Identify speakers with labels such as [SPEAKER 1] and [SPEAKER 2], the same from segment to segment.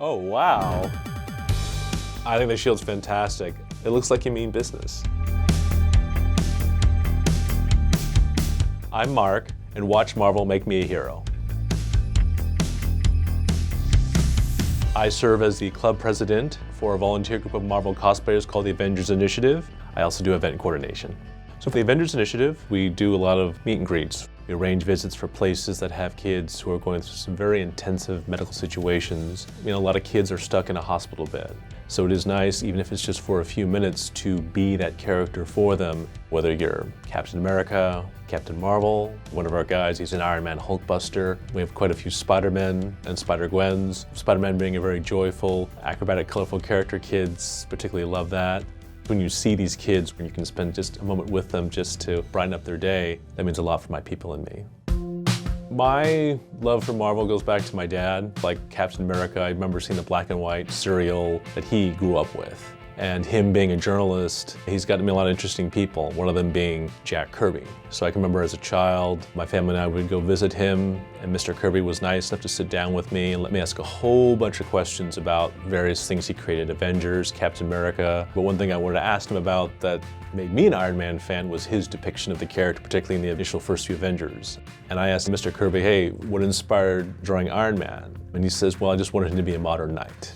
[SPEAKER 1] Oh, wow. I think the shield's fantastic. It looks like you mean business. I'm Mark, and watch Marvel make me a hero. I serve as the club president for a volunteer group of Marvel cosplayers called the Avengers Initiative. I also do event coordination. So for the Avengers Initiative, we do a lot of meet and greets. We arrange visits for places that have kids who are going through some very intensive medical situations. You know, a lot of kids are stuck in a hospital bed. So it is nice, even if it's just for a few minutes, to be that character for them. Whether you're Captain America, Captain Marvel, one of our guys, he's an Iron Man Hulkbuster. We have quite a few Spider-Men and Spider-Gwens. Spider-Man being a very joyful, acrobatic, colorful character. Kids particularly love that. When you see these kids, when you can spend just a moment with them just to brighten up their day, that means a lot for my people and me. My love for Marvel goes back to my dad. Like Captain America, I remember seeing the black and white serial that he grew up with. And him being a journalist, he's gotten me a lot of interesting people, one of them being Jack Kirby. So I can remember as a child, my family and I would go visit him, and Mr. Kirby was nice enough to sit down with me and let me ask a whole bunch of questions about various things he created, Avengers, Captain America. But one thing I wanted to ask him about that made me an Iron Man fan was his depiction of the character, particularly in the initial first few Avengers. And I asked Mr. Kirby, hey, what inspired drawing Iron Man? And he says, well, I just wanted him to be a modern knight.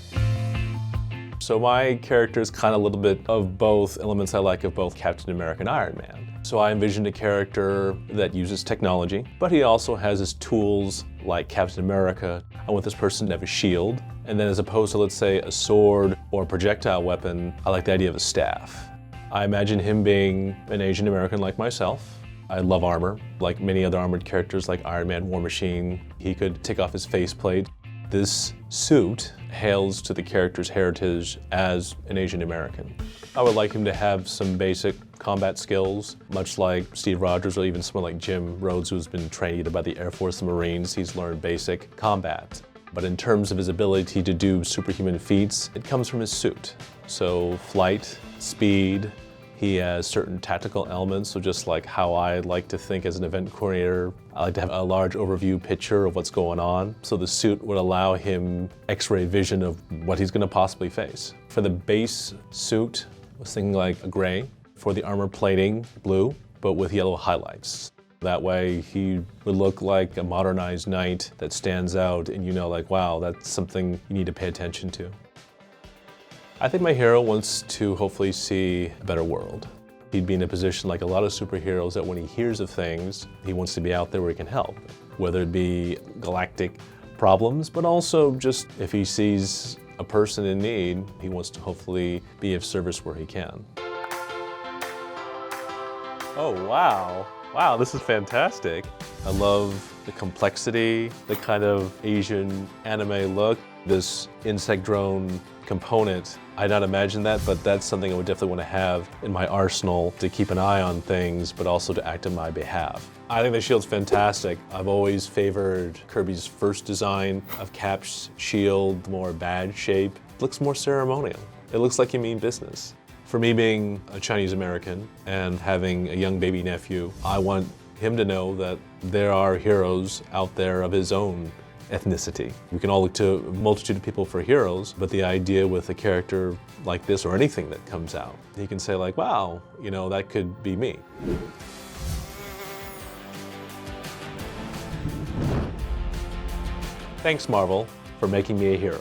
[SPEAKER 1] So my character is kind of a little bit of both elements I like of both Captain America and Iron Man. So I envisioned a character that uses technology, but he also has his tools like Captain America. I want this person to have a shield, and then as opposed to, let's say, a sword or a projectile weapon, I like the idea of a staff. I imagine him being an Asian American like myself. I love armor. Like many other armored characters like Iron Man, War Machine, he could take off his faceplate. This suit hails to the character's heritage as an Asian American. I would like him to have some basic combat skills, much like Steve Rogers or even someone like Jim Rhodes, who's been trained by the Air Force and Marines. He's learned basic combat. But in terms of his ability to do superhuman feats, it comes from his suit. So flight, speed, he has certain tactical elements, so just like how I like to think as an event coordinator, I like to have a large overview picture of what's going on. So the suit would allow him X-ray vision of what he's gonna possibly face. For the base suit, I was thinking like a gray. For the armor plating, blue, but with yellow highlights. That way he would look like a modernized knight that stands out and you know like, wow, that's something you need to pay attention to. I think my hero wants to hopefully see a better world. He'd be in a position like a lot of superheroes that when he hears of things, he wants to be out there where he can help. Whether it be galactic problems, but also just if he sees a person in need, he wants to hopefully be of service where he can. Oh, wow. Wow, this is fantastic. I love the complexity, the kind of Asian anime look, this insect drone component. I not imagine that, but that's something I would definitely want to have in my arsenal to keep an eye on things, but also to act on my behalf. I think the shield's fantastic. I've always favored Kirby's first design of Cap's shield, the more badge shape. It looks more ceremonial. It looks like you mean business. For me being a Chinese American and having a young baby nephew, I want him to know that there are heroes out there of his own ethnicity. We can all look to a multitude of people for heroes, but the idea with a character like this or anything that comes out, he can say like, wow, you know, that could be me. Thanks, Marvel, for making me a hero.